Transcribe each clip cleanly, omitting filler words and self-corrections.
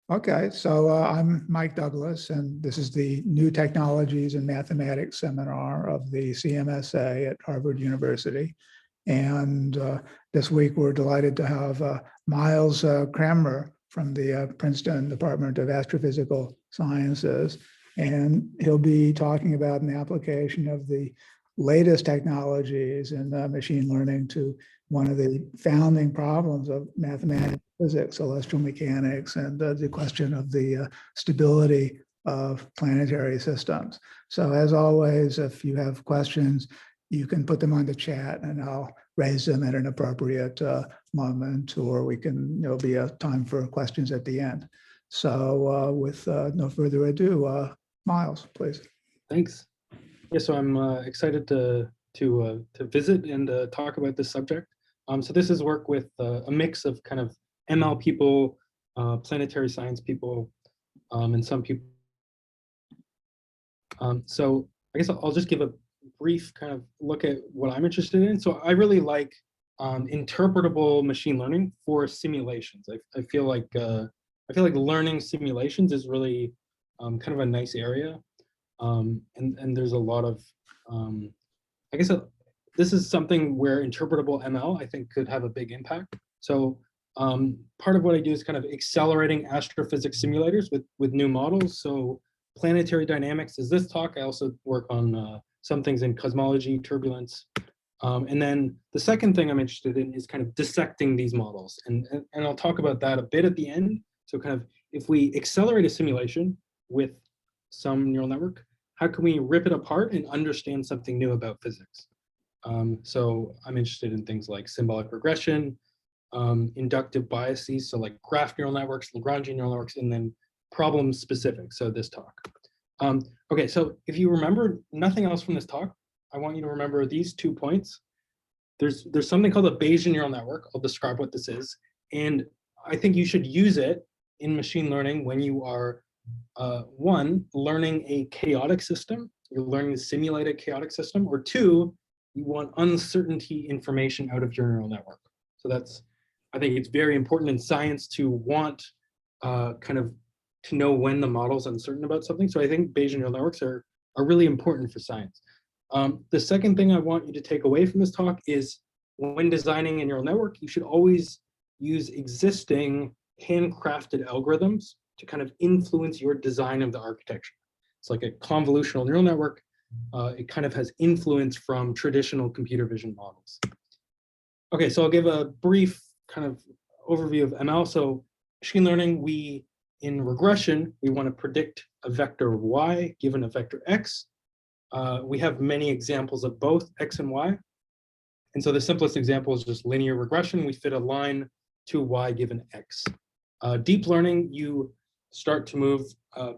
Okay, so I'm Mike Douglas, and this is the New Technologies in Mathematics seminar of the CMSA at Harvard University. And this week we're delighted to have Miles Cranmer from the Princeton Department of Astrophysical Sciences. And he'll be talking about an application of the latest technologies in machine learning to one of the founding problems of mathematics, physics, celestial mechanics, and the question of the stability of planetary systems. So as always, if you have questions, you can put them on the chat and I'll raise them at an appropriate moment, or we can, there'll be a time for questions at the end. So with no further ado, Miles, please. Thanks. Yeah, so I'm excited to visit and talk about this subject. So this is work with a mix of kind of ML people, planetary science people, and some people. So I guess I'll just give a brief kind of look at what I'm interested in. So I really like interpretable machine learning for simulations. I feel like learning simulations is really kind of a nice area, and there's a lot of I guess this is something where interpretable ML I think could have a big impact. So part of what I do is kind of accelerating astrophysics simulators with new models. So planetary dynamics is this talk. I also work on some things in cosmology, turbulence. And then the second thing I'm interested in is kind of dissecting these models. And I'll talk about that a bit at the end. So kind of if we accelerate a simulation with some neural network, how can we rip it apart and understand something new about physics? So I'm interested in things like symbolic regression, inductive biases, so like graph neural networks, Lagrangian neural networks, and then problem specific, so this talk. Okay, so if you remember nothing else from this talk, I want you to remember these 2 points. There's something called a Bayesian neural network. I'll describe what this is. And I think you should use it in machine learning when you are, one, learning a chaotic system. You're learning to simulate a chaotic system. Or two, you want uncertainty information out of your neural network. So I think it's very important in science to want kind of to know when the model's uncertain about something. So I think Bayesian neural networks are really important for science. The second thing I want you to take away from this talk is when designing a neural network, you should always use existing handcrafted algorithms to kind of influence your design of the architecture. It's like a convolutional neural network. It kind of has influence from traditional computer vision models. Okay, so I'll give a brief kind of overview of ML. So machine learning, in regression, we want to predict a vector y given a vector x. We have many examples of both x and y. And so the simplest example is just linear regression. We fit a line to y given x. Deep learning, you start to move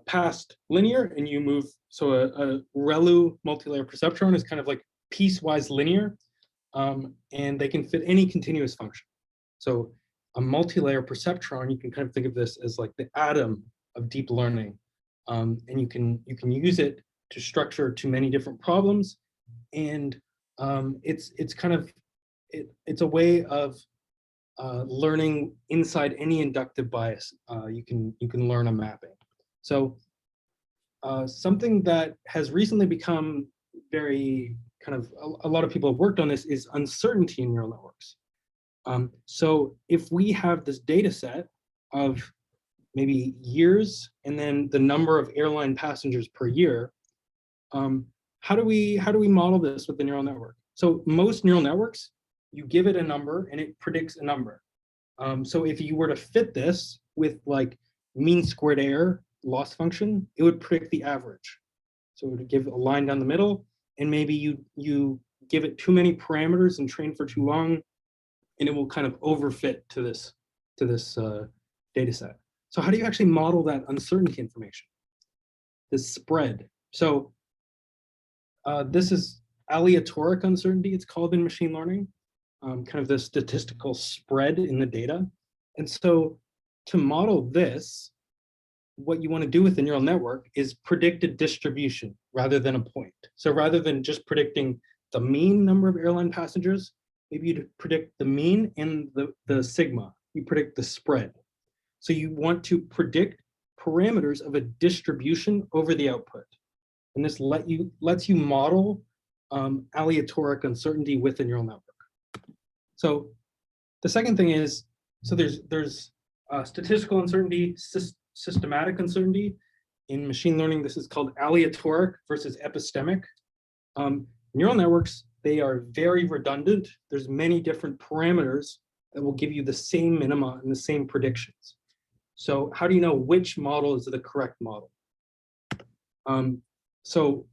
past linear and you move, so a ReLU multilayer perceptron is kind of like piecewise linear, and they can fit any continuous function. So a multi-layer perceptron, you can kind of think of this as like the atom of deep learning, and you can use it to structure to many different problems, and it's kind of it's a way of learning inside any inductive bias. You can learn a mapping. So something that has recently become very kind of a lot of people have worked on this is uncertainty in neural networks. So if we have this data set of maybe years and then the number of airline passengers per year, how do we model this with the neural network? So most neural networks, you give it a number and it predicts a number. So if you were to fit this with like mean squared error loss function, it would predict the average. So it would give a line down the middle, and maybe you give it too many parameters and train for too long, and it will kind of overfit to this data set. So how do you actually model that uncertainty information? This spread. So this is aleatoric uncertainty, it's called in machine learning, kind of the statistical spread in the data. And so to model this, what you want to do with the neural network is predict a distribution rather than a point. So rather than just predicting the mean number of airline passengers, maybe you predict the mean and the sigma. You predict the spread. So you want to predict parameters of a distribution over the output. And this lets you model aleatoric uncertainty with a neural network. So the second thing is, so there's statistical uncertainty, systematic uncertainty. In machine learning, this is called aleatoric versus epistemic. Neural networks, they are very redundant. There's many different parameters that will give you the same minima and the same predictions. So how do you know which model is the correct model? So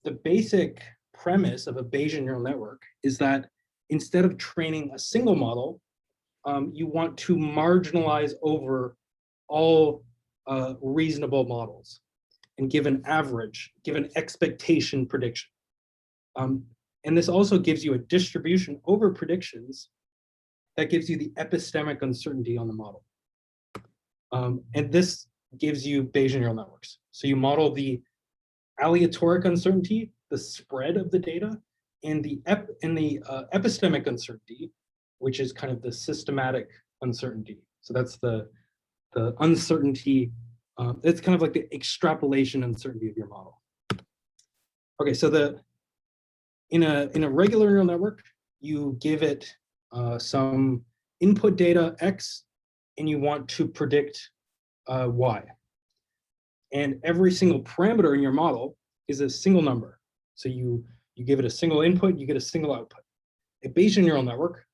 the basic premise of a Bayesian neural network is that instead of training a single model, you want to marginalize over all reasonable models and give an average, give an expectation prediction. And this also gives you a distribution over predictions that gives you the epistemic uncertainty on the model. And this gives you Bayesian neural networks. So you model the aleatoric uncertainty, the spread of the data, and the epistemic uncertainty, which is kind of the systematic uncertainty. So that's the uncertainty. It's kind of like the extrapolation uncertainty of your model. Okay, so in a regular neural network, you give it some input data X, and you want to predict Y. And every single parameter in your model is a single number. So you give it a single input, you get a single output. A Bayesian neural network,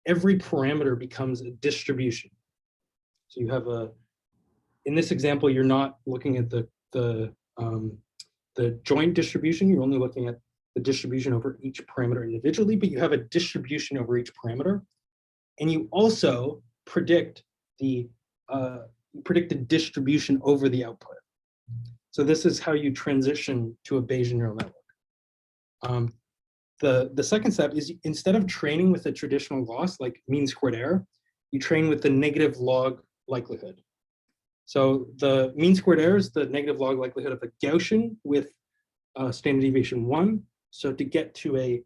every parameter becomes a distribution. So you have in this example, you're not looking at the joint distribution, you're only looking at the distribution over each parameter individually, but you have a distribution over each parameter. And you also predict the distribution over the output. So this is how you transition to a Bayesian neural network. The second step is, instead of training with a traditional loss like mean squared error, you train with the negative log likelihood. So the mean squared error is the negative log likelihood of a Gaussian with standard deviation 1. So to get to a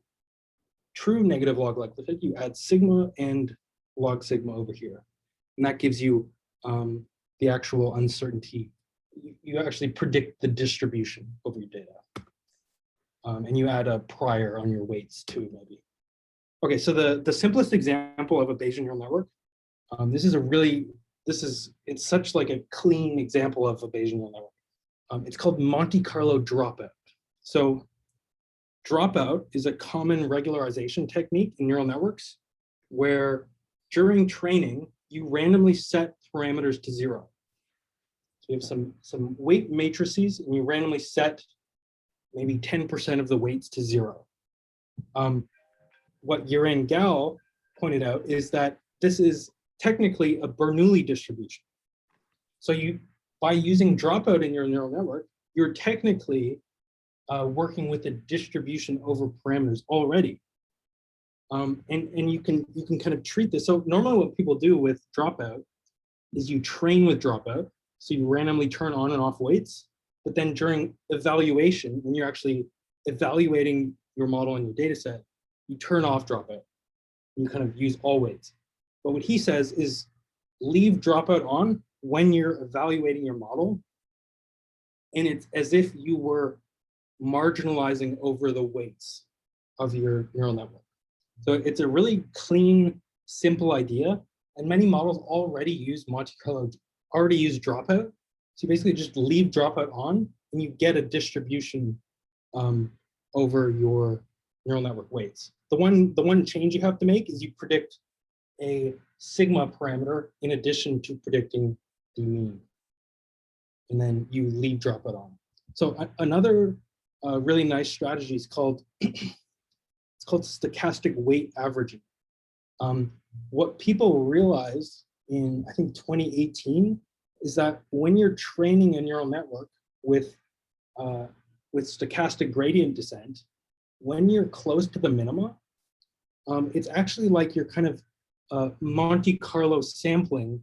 true negative log likelihood, you add sigma and log sigma over here. And that gives you the actual uncertainty. You actually predict the distribution over your data. And you add a prior on your weights too, maybe. Okay, so the simplest example of a Bayesian neural network, it's such like a clean example of a Bayesian neural network. It's called Monte Carlo dropout. So dropout is a common regularization technique in neural networks where during training, you randomly set parameters to 0. So you have some weight matrices and you randomly set maybe 10% of the weights to 0. What Yaron Gal pointed out is that this is technically a Bernoulli distribution. So by using dropout in your neural network, you're technically working with a distribution over parameters already. And you can kind of treat this. So normally what people do with dropout is you train with dropout. So you randomly turn on and off weights, but then during evaluation, when you're actually evaluating your model and your data set, you turn off dropout. You kind of use all weights. But what he says is leave dropout on when you're evaluating your model. And it's as if you were marginalizing over the weights of your neural network. So it's a really clean, simple idea. And many models already use Monte Carlo, already use dropout. So you basically just leave dropout on and you get a distribution over your neural network weights. The one change you have to make is you predict a sigma parameter in addition to predicting the mean. And then you leave dropout on. So another really nice strategy is called it's called stochastic weight averaging. What people realized in, I think, 2018 is that when you're training a neural network with stochastic gradient descent, when you're close to the minima, it's actually like you're kind of Monte Carlo sampling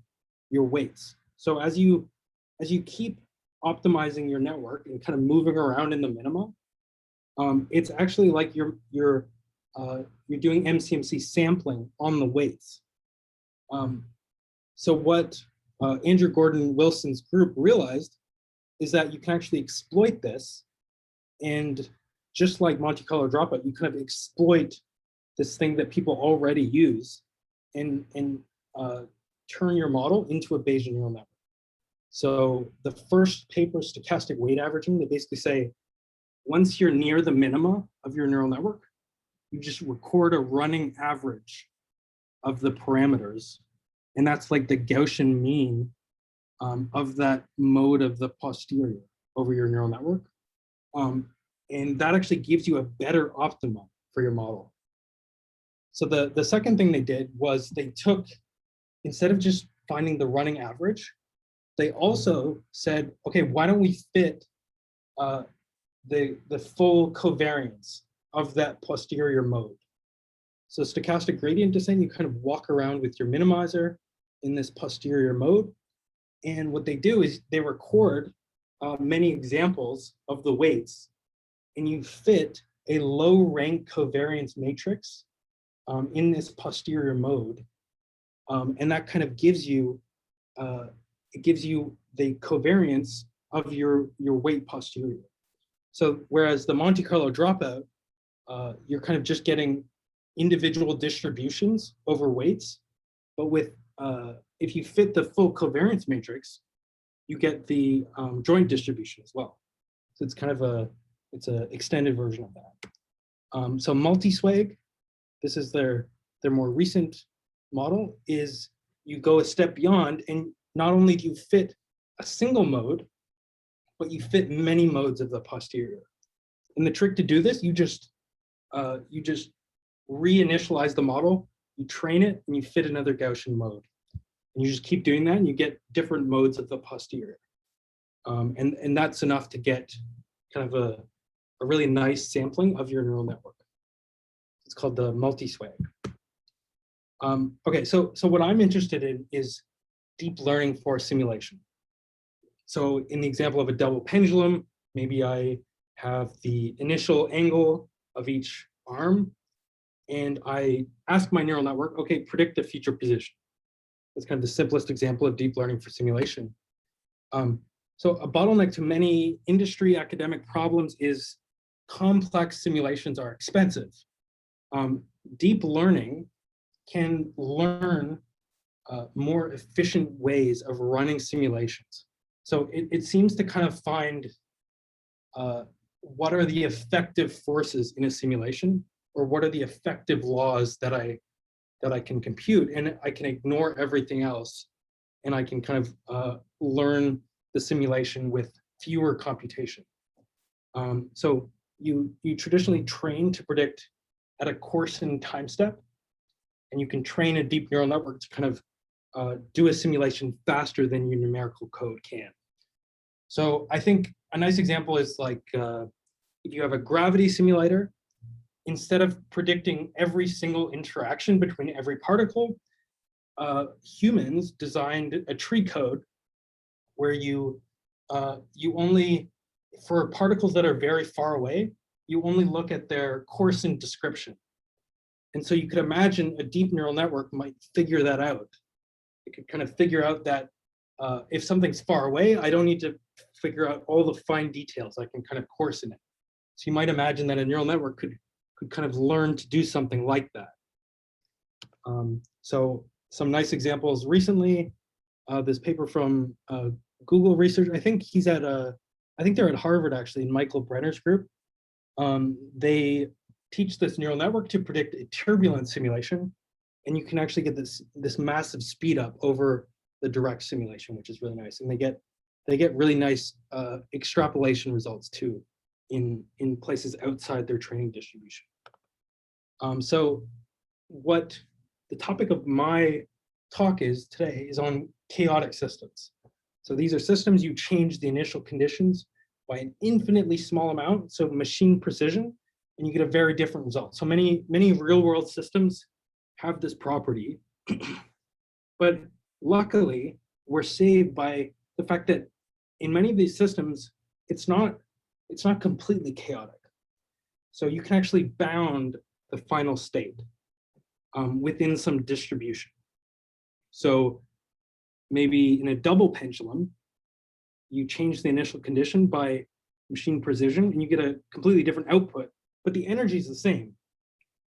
your weights. So as you keep optimizing your network and kind of moving around in the minima, it's actually like you're doing MCMC sampling on the weights. So what Andrew Gordon Wilson's group realized is that you can actually exploit this, and just like Monte Carlo dropout, you kind of exploit this thing that people already use and turn your model into a Bayesian neural network. So the first paper, stochastic weight averaging, they basically say, once you're near the minima of your neural network, you just record a running average of the parameters. And that's like the Gaussian mean of that mode of the posterior over your neural network. And that actually gives you a better optimum for your model. So the second thing they did was they took, instead of just finding the running average, they also said, okay, why don't we fit the full covariance of that posterior mode? So stochastic gradient descent, you kind of walk around with your minimizer in this posterior mode. And what they do is they record many examples of the weights, and you fit a low rank covariance matrix in this posterior mode. And that kind of gives you, it gives you the covariance of your weight posterior. So whereas the Monte Carlo dropout, you're kind of just getting individual distributions over weights, but with if you fit the full covariance matrix, you get the joint distribution as well. So it's kind of it's an extended version of that. So multi-swag, this is their more recent model, is you go a step beyond, and not only do you fit a single mode, but you fit many modes of the posterior. And the trick to do this, you just reinitialize the model, you train it, and you fit another Gaussian mode. And you just keep doing that, and you get different modes of the posterior. And that's enough to get kind of a really nice sampling of your neural network. It's called the multi-swag. Okay, so what I'm interested in is deep learning for simulation. So in the example of a double pendulum, maybe I have the initial angle of each arm, and I ask my neural network, okay, predict the future position. That's kind of the simplest example of deep learning for simulation. So a bottleneck to many industry academic problems is complex simulations are expensive. Deep learning can learn more efficient ways of running simulations. So it seems to kind of find what are the effective forces in a simulation, or what are the effective laws that I can compute, and I can ignore everything else, and I can kind of learn the simulation with fewer computation. So you traditionally train to predict at a coarse and time step, and you can train a deep neural network to kind of do a simulation faster than your numerical code can. So I think a nice example is like if you have a gravity simulator, instead of predicting every single interaction between every particle, humans designed a tree code where you only, for particles that are very far away, you only look at their course and description. And so you could imagine a deep neural network might figure that out. It could kind of figure out that if something's far away, I don't need to figure out all the fine details. I can kind of coarse in it. So you might imagine that a neural network could kind of learn to do something like that. So some nice examples recently, this paper from Google research, I think he's at I think they're at Harvard actually, in Michael Brenner's group. They teach this neural network to predict a turbulent simulation, and you can actually get this massive speed up over the direct simulation, which is really nice. And they get really nice extrapolation results too in places outside their training distribution. So what the topic of my talk is today is on chaotic systems. So these are systems you change the initial conditions by an infinitely small amount, so machine precision, and you get a very different result. So many real world systems have this property, but luckily we're saved by the fact that in many of these systems, it's not completely chaotic. So you can actually bound the final state within some distribution. So maybe in a double pendulum, you change the initial condition by machine precision and you get a completely different output, but the energy is the same.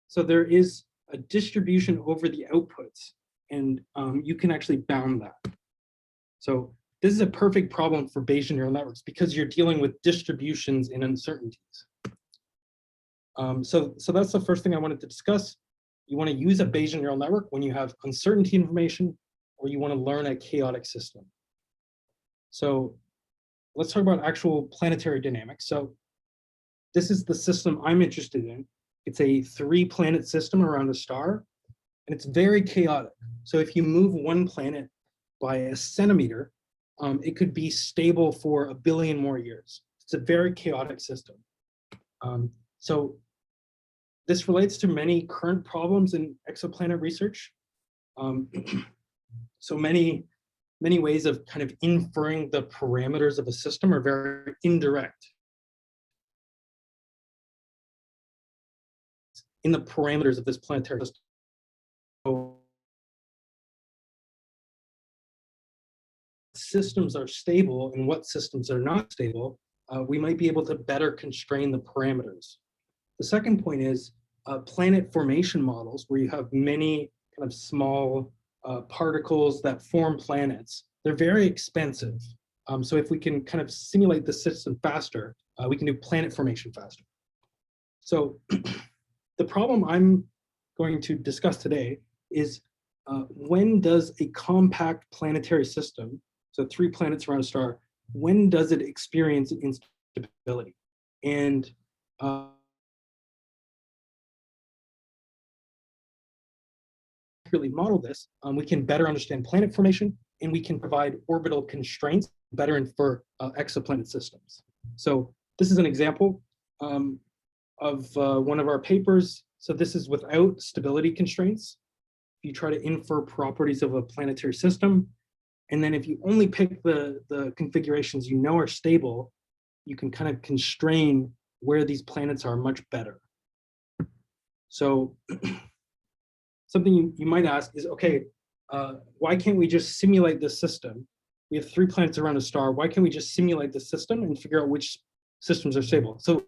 So there is a distribution over the outputs, and you can actually bound that. So this is a perfect problem for Bayesian neural networks because you're dealing with distributions and uncertainties. So that's the first thing I wanted to discuss. You want to use a Bayesian neural network when you have uncertainty information or you want to learn a chaotic system. So let's talk about actual planetary dynamics. So this is the system I'm interested in. It's a 3-planet system around a star, and it's very chaotic. So if you move one planet by a centimeter, it could be stable for 1 billion more years. It's a very chaotic system. So this relates to many current problems in exoplanet research. So many ways of kind of inferring the parameters of a system are very indirect. In the parameters of this planetary system. So systems are stable and what systems are not stable, we might be able to better constrain the parameters. The second point is planet formation models, where you have many kind of small particles that form planets. They're very expensive. So if we can kind of simulate the system faster, we can do planet formation faster. So the problem I'm going to discuss today is when does a compact planetary system, so 3 planets around a star, when does it experience instability? And really model this, we can better understand planet formation, and we can provide orbital constraints, better infer exoplanet systems. So this is an example of one of our papers. So this is without stability constraints. You try to infer properties of a planetary system, and then if you only pick the configurations you know are stable, you can kind of constrain where these planets are much better. So something you might ask is, okay, why can't we just simulate this system? We have 3 planets around a star. Why can't we just simulate the system and figure out which systems are stable? So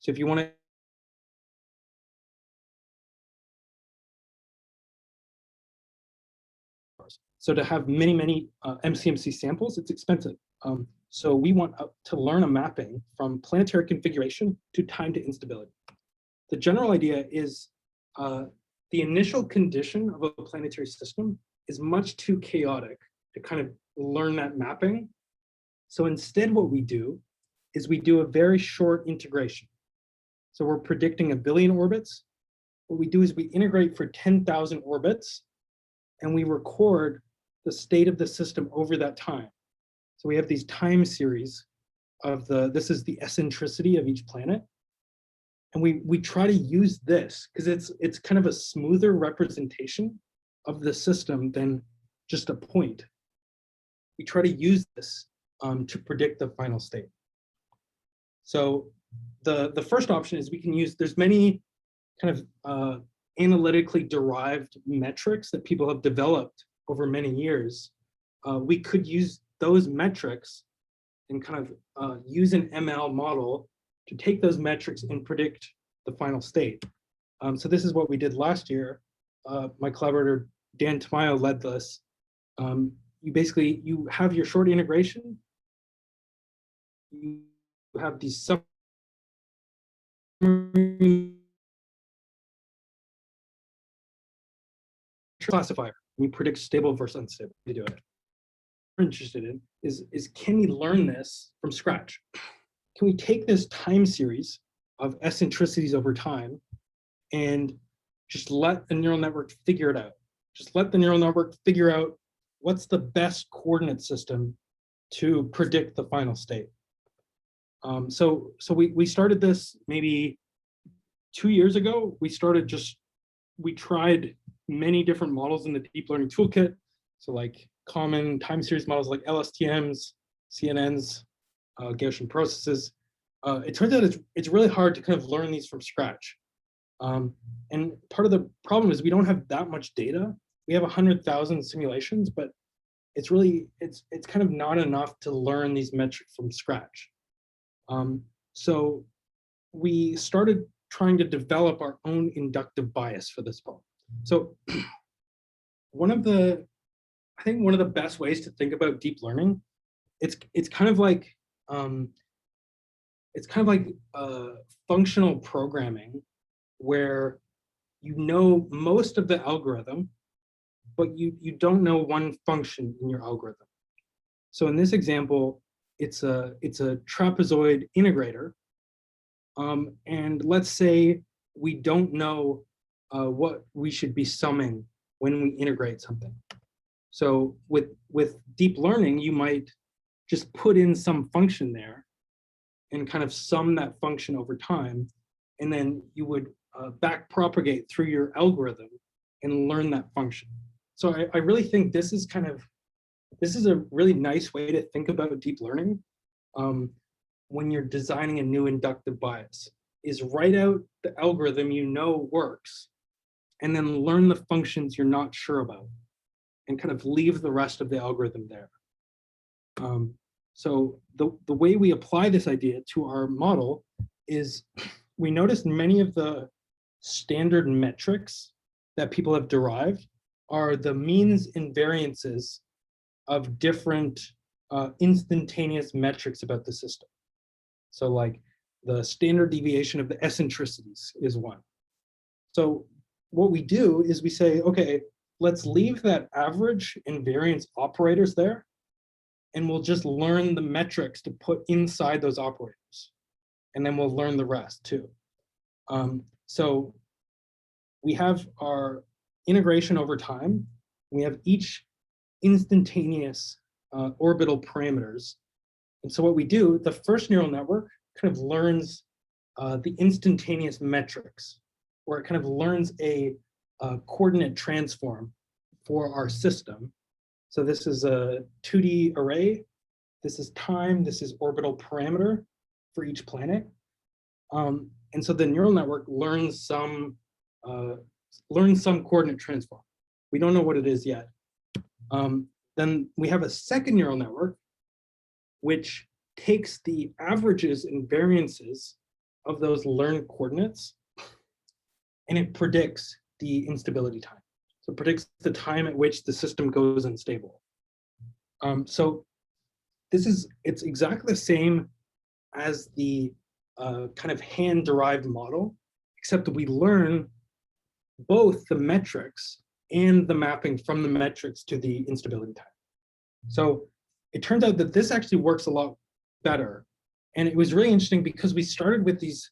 if you want to to have many MCMC samples, it's expensive. So we want to learn a mapping from planetary configuration to time to instability. The general idea is the initial condition of a planetary system is much too chaotic to kind of learn that mapping. So instead what we do is we do a very short integration. So we're predicting 1 billion orbits. What we do is we integrate for 10,000 orbits, and we record the state of the system over that time. So we have these time series of this is the eccentricity of each planet. And we try to use this because it's kind of a smoother representation of the system than just a point. We try to use this to predict the final state. So the first option is we can use, there's many kind of analytically derived metrics that people have developed over many years. We could use those metrics and kind of use an ML model to take those metrics and predict the final state. So this is what we did last year. My collaborator, Dan Tamayo, led this. You have your short integration. You have these classifier. You predict stable versus unstable. You do it. What we're interested in is can we learn this from scratch? Can we take this time series of eccentricities over time and just let the neural network figure it out? Just let the neural network figure out what's the best coordinate system to predict the final state. So we started this maybe 2 years ago. We tried many different models in the deep learning toolkit. So like common time series models like LSTMs, CNNs, Gaussian processes. It turns out it's really hard to kind of learn these from scratch. And part of the problem is we don't have that much data we have 100,000 simulations, but it's really, it's kind of not enough to learn these metrics from scratch. So we started trying to develop our own inductive bias for this problem. So I think one of the best ways to think about deep learning, it's kind of like functional programming, where you know most of the algorithm, but you don't know one function in your algorithm. So in this example, it's a trapezoid integrator, and let's say we don't know what we should be summing when we integrate something. So with deep learning, you might just put in some function there and kind of sum that function over time, and then you would back propagate through your algorithm and learn that function. So I really think this is a really nice way to think about deep learning when you're designing a new inductive bias, is write out the algorithm you know works, and then learn the functions you're not sure about, and kind of leave the rest of the algorithm there. So the way we apply this idea to our model is we noticed many of the standard metrics that people have derived are the means and variances of different instantaneous metrics about the system. So like the standard deviation of the eccentricities is one. So what we do is we say, okay, let's leave that average and variance operators there, and we'll just learn the metrics to put inside those operators. And then we'll learn the rest too. So we have our integration over time. We have each instantaneous orbital parameters. And so what we do, the first neural network kind of learns the instantaneous metrics, or it kind of learns a coordinate transform for our system. So this is a 2D array. This is time. This is orbital parameter for each planet. And so the neural network learns some coordinate transform. We don't know what it is yet. Then we have a second neural network, which takes the averages and variances of those learned coordinates, and it predicts the instability time. So it predicts the time at which the system goes unstable. So it's exactly the same as the kind of hand-derived model, except that we learn both the metrics and the mapping from the metrics to the instability time. So it turns out that this actually works a lot better. And it was really interesting because we started with these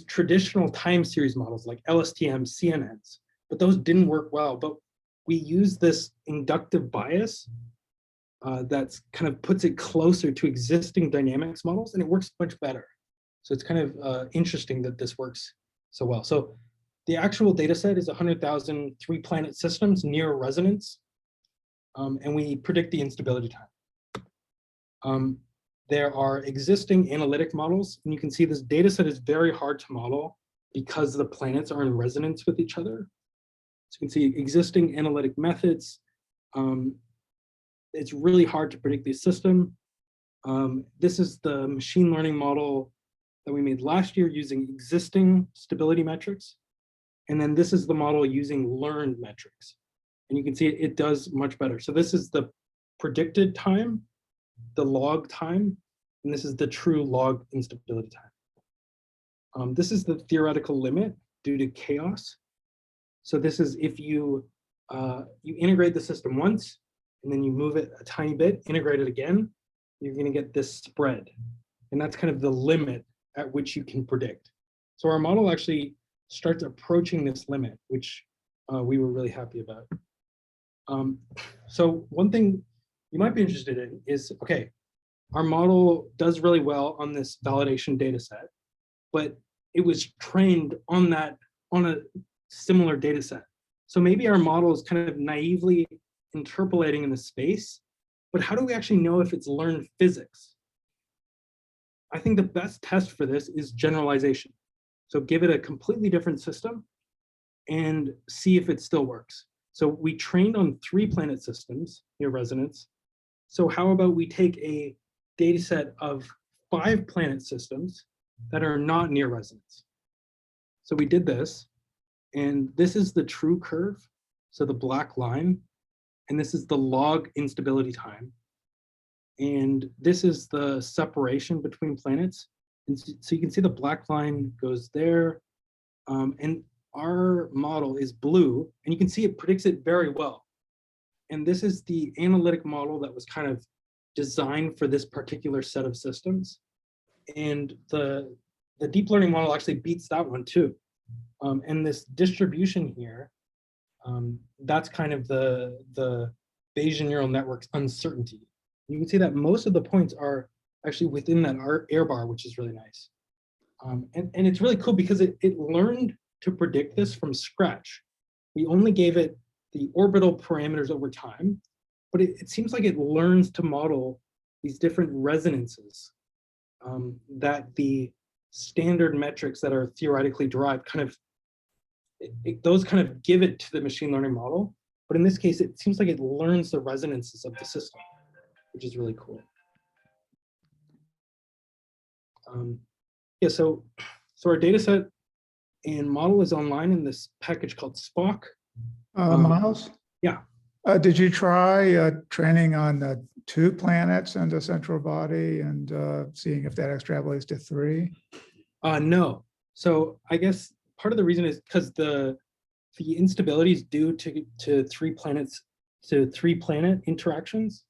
traditional time series models like LSTM, CNNs, but those didn't work well. But we used this inductive bias that's kind of puts it closer to existing dynamics models, and it works much better. So it's kind of interesting that this works so well. So the actual data set is 100,000 3-planet systems near resonance, and we predict the instability time. There are existing analytic models, and you can see this data set is very hard to model because the planets are in resonance with each other. So you can see existing analytic methods. It's really hard to predict the system. This is the machine learning model that we made last year using existing stability metrics. And then this is the model using learned metrics. And you can see it does much better. So this is the predicted time, the log time, and this is the true log instability time. This is the theoretical limit due to chaos. So this is if you integrate the system once, and then you move it a tiny bit, integrate it again, you're going to get this spread. And that's kind of the limit at which you can predict. So our model actually starts approaching this limit, which we were really happy about. So one thing you might be interested in is, okay, our model does really well on this validation data set, but it was trained on a similar data set. So maybe our model is kind of naively interpolating in the space, but how do we actually know if it's learned physics? I think the best test for this is generalization. So give it a completely different system and see if it still works. So we trained on 3 planet systems near resonance. So how about we take a data set of 5 planet systems that are not near resonance? So we did this, and this is the true curve, so the black line, and this is the log instability time. And this is the separation between planets. And so you can see the black line goes there, and our model is blue, and you can see it predicts it very well. And this is the analytic model that was kind of designed for this particular set of systems. And the deep learning model actually beats that one too. And this distribution here, that's kind of the Bayesian neural network's uncertainty. You can see that most of the points are actually within that error bar, which is really nice. And it's really cool because it learned to predict this from scratch. We only gave it the orbital parameters over time, but it seems like it learns to model these different resonances that the standard metrics that are theoretically derived kind of, those kind of give it to the machine learning model. But in this case, it seems like it learns the resonances of the system, which is really cool. Yeah, so our data set and model is online in this package called Spock. Miles? Yeah. Did you try training on 2 planets and a central body and seeing if that extrapolates to 3? No. So I guess part of the reason is because the instability is due to 3 planets, to 3 planet interactions.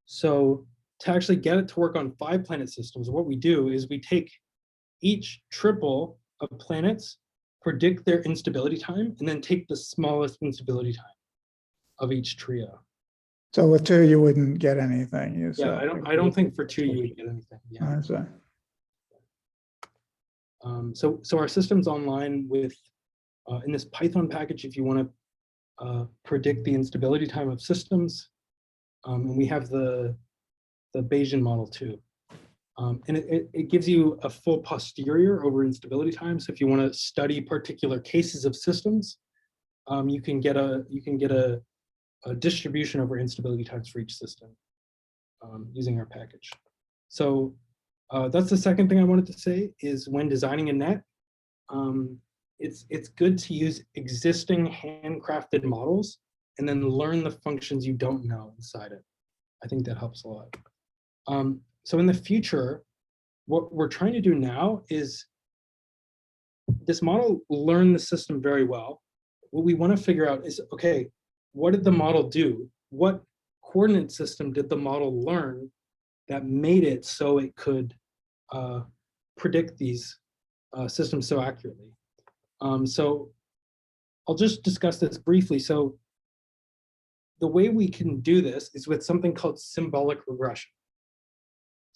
So to actually get it to work on 5 planet systems, what we do is we take each triple of planets, predict their instability time, and then take the smallest instability time of each trio. So with 2, you wouldn't get anything. You Yeah, said. I don't think for 2 you would get anything. Yeah. I see. So our system's online with in this Python package if you want to predict the instability time of systems, and we have the Bayesian model too. And it gives you a full posterior over instability time. So if you want to study particular cases of systems, you can get a distribution over instability times for each system using our package. So that's the second thing I wanted to say is when designing a net, it's good to use existing handcrafted models and then learn the functions you don't know inside it. I think that helps a lot. So in the future, what we're trying to do now is this model learned the system very well. What we want to figure out is, okay, what did the model do? What coordinate system did the model learn that made it so it could predict these systems so accurately? So I'll just discuss this briefly. So the way we can do this is with something called symbolic regression.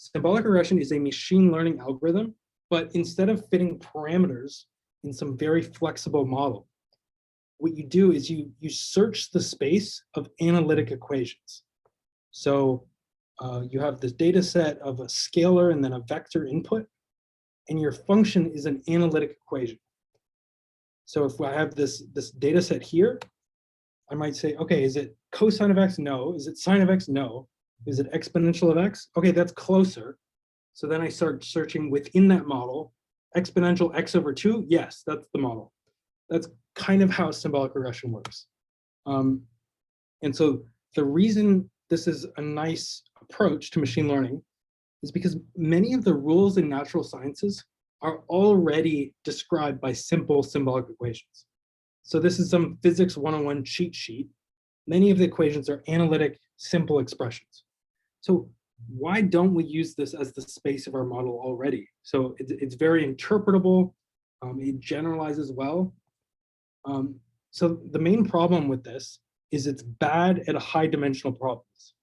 Symbolic regression is a machine learning algorithm, but instead of fitting parameters in some very flexible model, what you do is you search the space of analytic equations. So you have this data set of a scalar and then a vector input, and your function is an analytic equation. So if I have this data set here, I might say, okay, is it cosine of x? No. Is it sine of x? No. Is it exponential of x? Okay, that's closer. So then I start searching within that model. Exponential x over 2? Yes, that's the model. That's kind of how symbolic regression works. And so the reason this is a nice approach to machine learning is because many of the rules in natural sciences are already described by simple symbolic equations. So this is some physics 101 cheat sheet. Many of the equations are analytic, simple expressions. So why don't we use this as the space of our model already? So it's very interpretable. It generalizes well. So the main problem with this is it's bad at high dimensional problems.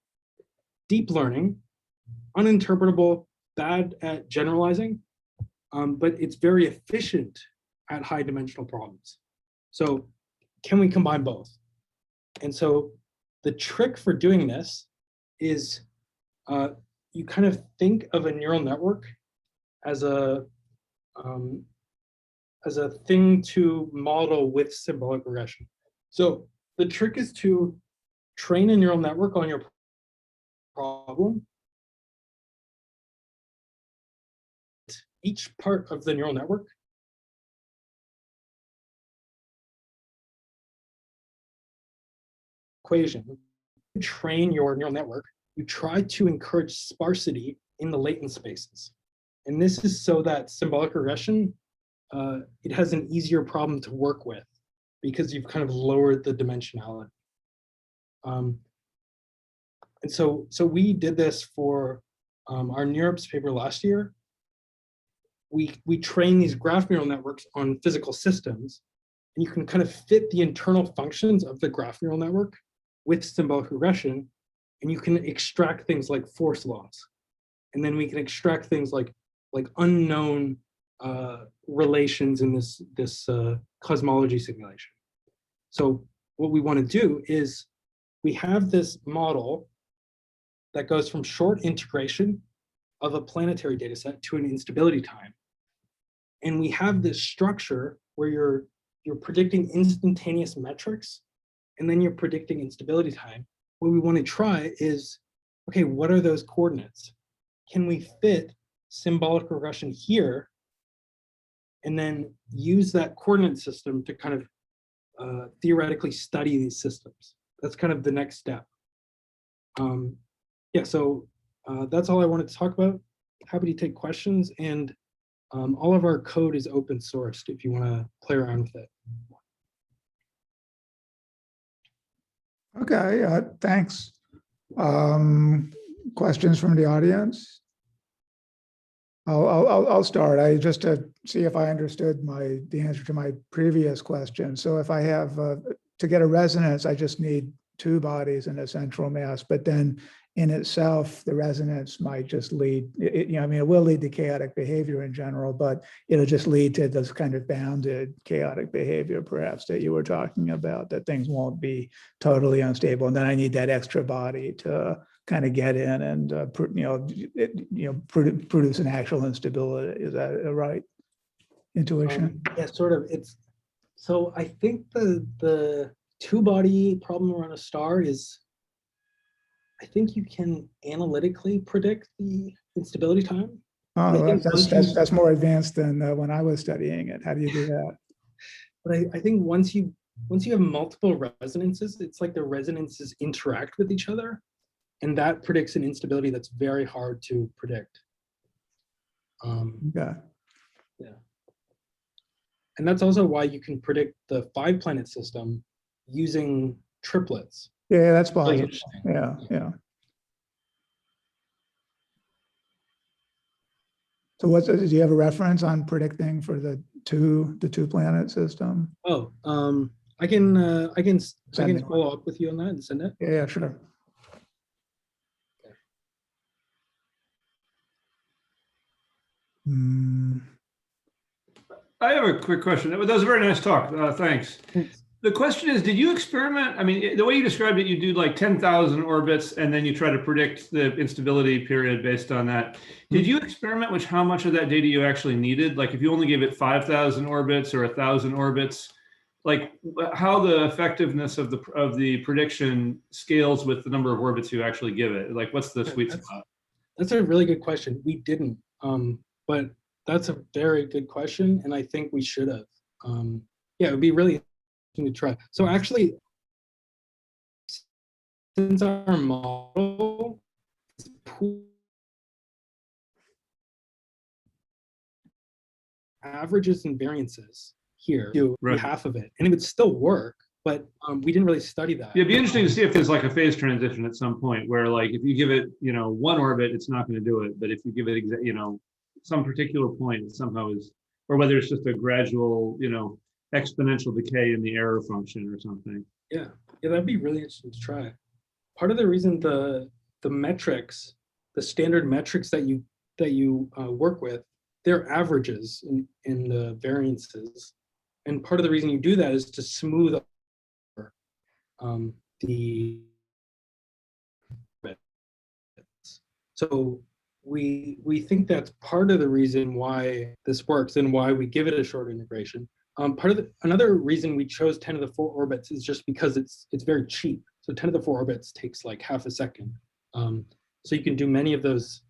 Deep learning, uninterpretable, bad at generalizing, but it's very efficient at high dimensional problems. So can we combine both? And so the trick for doing this is you kind of think of a neural network as a as a thing to model with symbolic regression. So the trick is to train a neural network on your problem. Each part of the neural network equation, you train your neural network, you try to encourage sparsity in the latent spaces. And this is so that symbolic regression, it has an easier problem to work with because you've kind of lowered the dimensionality. And so we did this for our NeurIPS paper last year. We train these graph neural networks on physical systems, and you can kind of fit the internal functions of the graph neural network with symbolic regression, and you can extract things like force laws. And then we can extract things like unknown relations in this cosmology simulation. So what we want to do is we have this model that goes from short integration of a planetary data set to an instability time. And we have this structure where you're predicting instantaneous metrics, and then you're predicting instability time. What we want to try is, okay, what are those coordinates? Can we fit symbolic regression here and then use that coordinate system to kind of theoretically study these systems? That's kind of the next step. Yeah, so that's all I wanted to talk about. Happy to take questions, and all of our code is open sourced if you want to play around with it. Okay, thanks. Questions from the audience? I'll start. Just to see if I understood the answer to my previous question. So if I have to get a resonance, I just need two bodies and a central mass, but then in itself, the resonance might just lead, it will lead to chaotic behavior in general, but it'll just lead to this kind of bounded chaotic behavior, perhaps, that you were talking about, that things won't be totally unstable. And then I need that extra body to kind of get in and, produce an actual instability. Is that a right intuition? Yeah, sort of. So I think the two-body problem around a star is, I think you can analytically predict the instability time. Oh, that's more advanced than when I was studying it. How do you do that? But I think once you have multiple resonances, it's like the resonances interact with each other, and that predicts an instability that's very hard to predict. Yeah. Yeah. And that's also why you can predict the 5-planet system using triplets. Yeah, that's Really possible. Yeah. So do you have a reference on predicting for the two planet system? Oh, I can follow up with you on that and send it. Yeah, sure. Okay. I have a quick question. That was a very nice talk. Thanks. Thanks. The question is, did you experiment? I mean, the way you described it, you do like 10,000 orbits, and then you try to predict the instability period based on that. Did you experiment with how much of that data you actually needed? Like if you only gave it 5,000 orbits or 1,000 orbits, like how the effectiveness of the prediction scales with the number of orbits you actually give it? Like what's the sweet spot? That's a really good question. We didn't, but that's a very good question, and I think we should have. Yeah, it would be really to try. So actually, since our model is averages and variances here, do Right. half of it, and it would still work, but we didn't really study that. Yeah, it'd be interesting to see if there's like a phase transition at some point where like if you give it, one orbit, it's not going to do it. But if you give it, some particular point, it somehow is, or whether it's just a gradual, exponential decay in the error function or something. Yeah, that'd be really interesting to try. Part of the reason the metrics, the standard metrics that you work with, they're averages in the variances, and part of the reason you do that is to smooth over the. So we think that's part of the reason why this works and why we give it a short integration. Another reason we chose 10 to the 4 orbits is just because it's very cheap. So 10 to the 4 orbits takes like half a second. So you can do many of those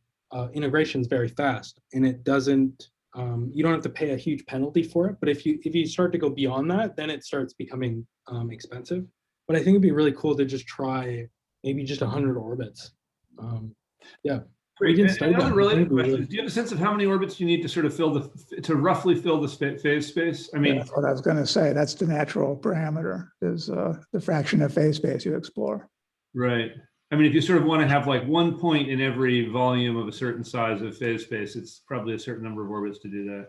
integrations very fast, and it doesn't. You don't have to pay a huge penalty for it. But if you start to go beyond that, then it starts becoming expensive. But I think it'd be really cool to just try maybe just 100 orbits. Yeah. Great. We didn't study Another that. related question is, do you have a sense of how many orbits you need to sort of roughly fill the phase space? I mean, That's what I was going to say. That's the natural parameter, is the fraction of phase space you explore. right. I mean, if you sort of want to have like 1 point in every volume of a certain size of phase space, it's probably a certain number of orbits to do that.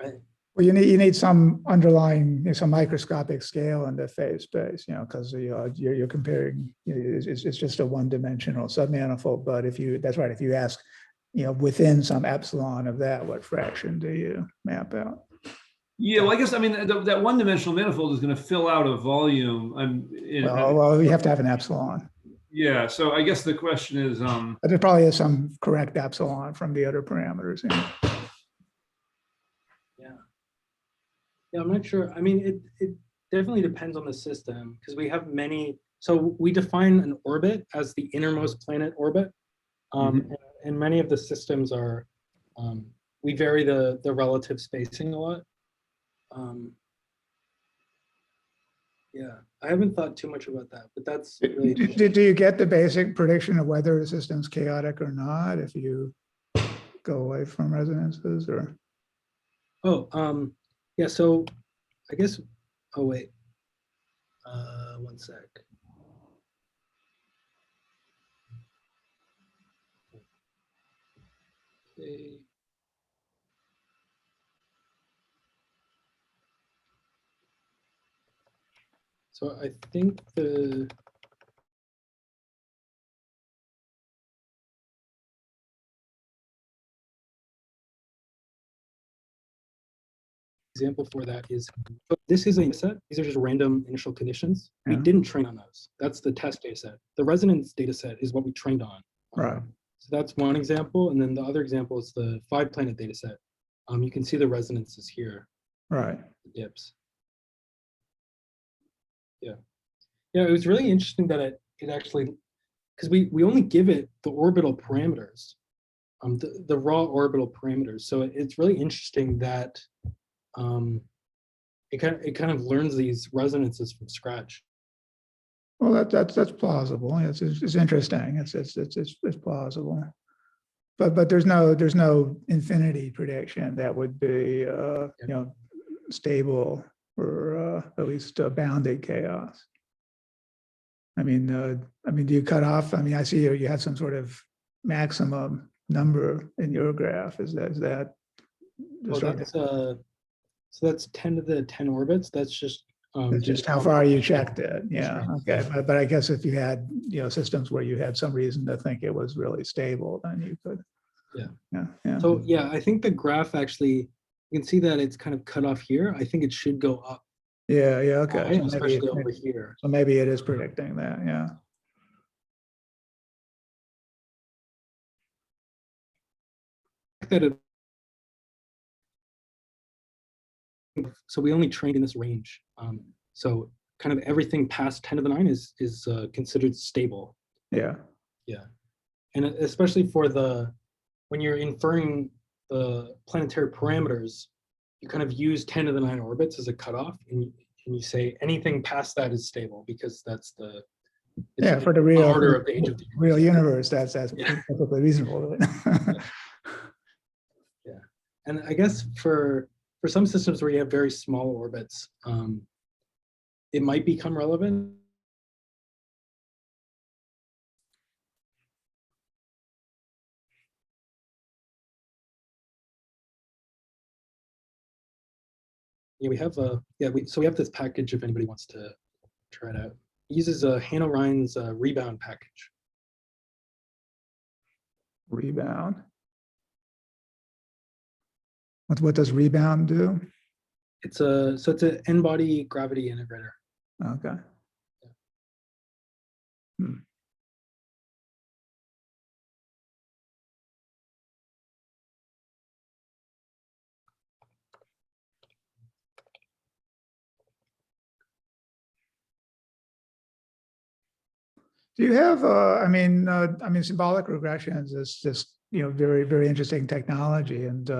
Right. Well, you need some underlying, some microscopic scale in the phase space, because you're comparing. It's just a one-dimensional submanifold. But that's right. If you ask, within some epsilon of that, what fraction do you map out? Yeah, well, I guess that one-dimensional manifold is going to fill out a volume. Well, you have to have an epsilon. Yeah. So I guess the question is, But there probably is some correct epsilon from the other parameters. Yeah, I'm not sure. I mean, it definitely depends on the system, because we have many. So we define an orbit as the innermost planet orbit. And many of the systems are, we vary the relative spacing a lot. Yeah, I haven't thought too much about that, but that's really Do you get the basic prediction of whether the system's chaotic or not if you go away from resonances, or? Oh, yeah, so I guess, oh wait, one sec. Okay. So I think the example for that is, this is a set. These are just random initial conditions. We Yeah. didn't train on those. That's the test data set. The resonance data set is what we trained on. Right. So that's one example. And then the other example is the 5-planet data set. You can see the resonances here. Right. The dips. Yeah. Yeah, it was really interesting that it actually, because we only give it the orbital parameters, the raw orbital parameters. So it's really interesting that it kind of learns these resonances from scratch. Well, that's plausible. It's interesting. It's plausible. But there's no infinity prediction that would be stable, or at least bounded chaos. I mean, do you cut off? I mean, I see you had some sort of maximum number in your graph. Is that? So that's 10 to the 10 orbits. That's just just how far you checked it. Yeah. Okay. But I guess if you had systems where you had some reason to think it was really stable, then you could. Yeah. So yeah, I think the graph actually, you can see that it's kind of cut off here. I think it should go up. Yeah. Okay. So especially over here. So maybe it is predicting that. Yeah. So we only trained in this range. So kind of everything past 10 to the 9 is considered stable. Yeah. Yeah. And especially for when you're inferring the planetary parameters, you kind of use 10 to the 9 orbits as a cutoff, and you say anything past that is stable, because that's the for the real order of the age of the real universe. That's perfectly reasonable. Yeah, and I guess for some systems where you have very small orbits, it might become relevant. Yeah, we have so we have this package if anybody wants to try it out. It uses Hannah Ryan's rebound package. Rebound. What does rebound do? It's an n-body gravity integrator. Okay. Do you have, I mean, symbolic regressions is just, very, very interesting technology. And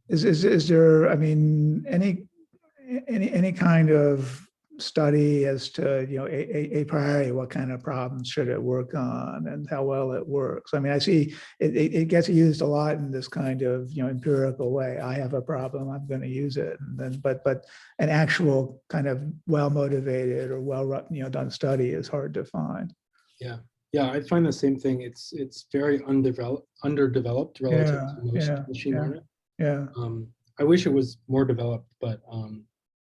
is there, I mean, any kind of study as to, a priori, what kind of problems should it work on and how well it works? I mean, I see it gets used a lot in this kind of, empirical way. I have a problem, I'm going to use it. And then, but an actual kind of well-motivated or done study is hard to find. Yeah, I find the same thing. It's very underdeveloped relative to most machine learning. Yeah. I wish it was more developed, but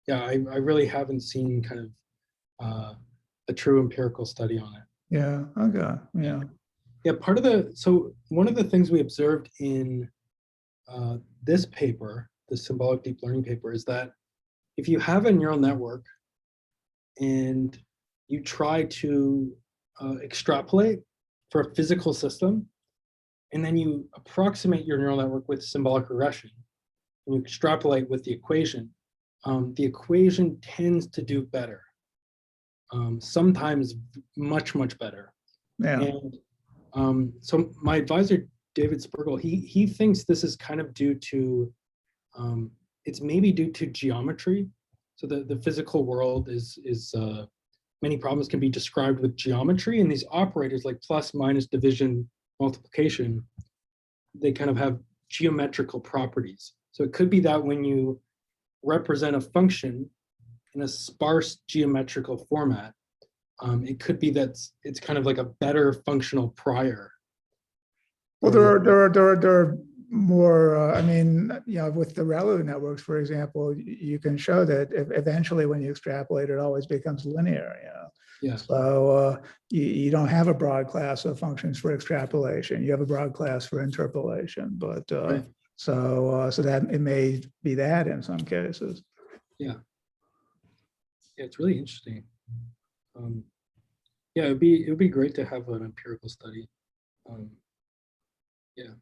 yeah, I really haven't seen kind of a true empirical study on it. Yeah. Okay. Yeah. Yeah. So one of the things we observed in this paper, the symbolic deep learning paper, is that if you have a neural network and you try to extrapolate for a physical system, and then you approximate your neural network with symbolic regression, and you extrapolate with the equation tends to do better. Sometimes much, much better. Yeah. And so my advisor, David Spergel, he thinks this is kind of due to, it's maybe due to geometry. So the physical world is many problems can be described with geometry, and these operators like plus, minus, division, multiplication, they kind of have geometrical properties. So it could be that when you represent a function in a sparse geometrical format, it could be that it's kind of like a better functional prior. Well, there are more, I mean, with the ReLU networks, for example, you can show that eventually when you extrapolate, it always becomes linear, Yeah. So you don't have a broad class of functions for extrapolation. You have a broad class for interpolation, but Right. so that it may be that in some cases. Yeah, it's really interesting. Yeah, it would be great to have an empirical study. Yeah.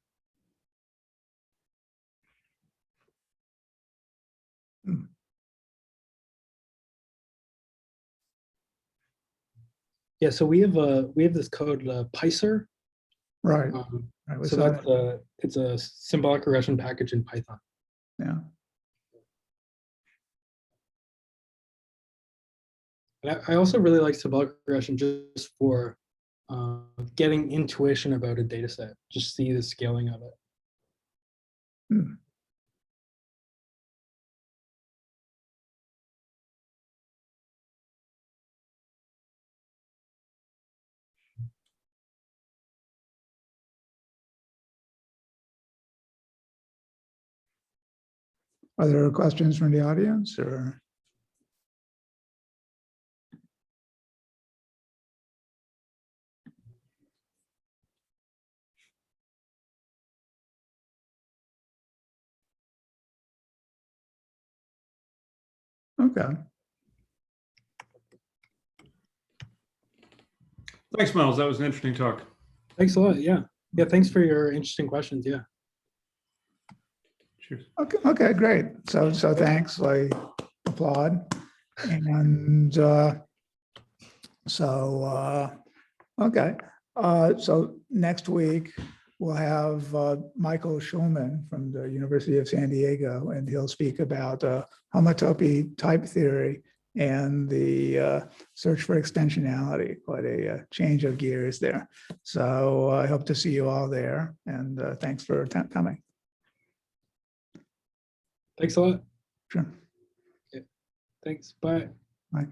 Yeah, so we have this code PySer. Right. So it's a symbolic regression package in Python. Yeah. And I also really like symbolic regression just for getting intuition about a data set, just see the scaling of it. Are there questions from the audience or? Okay. Thanks, Miles. That was an interesting talk. Thanks a lot. Yeah. Yeah. Thanks for your interesting questions. Yeah. Cheers. Okay, great. So thanks. I applaud. And okay. So next week we'll have Michael Schulman from the University of San Diego, and he'll speak about homotopy type theory and the search for extensionality. Quite a change of gears there. So I hope to see you all there, and thanks for coming. Thanks a lot. Sure. Yeah. Thanks. Bye. Bye.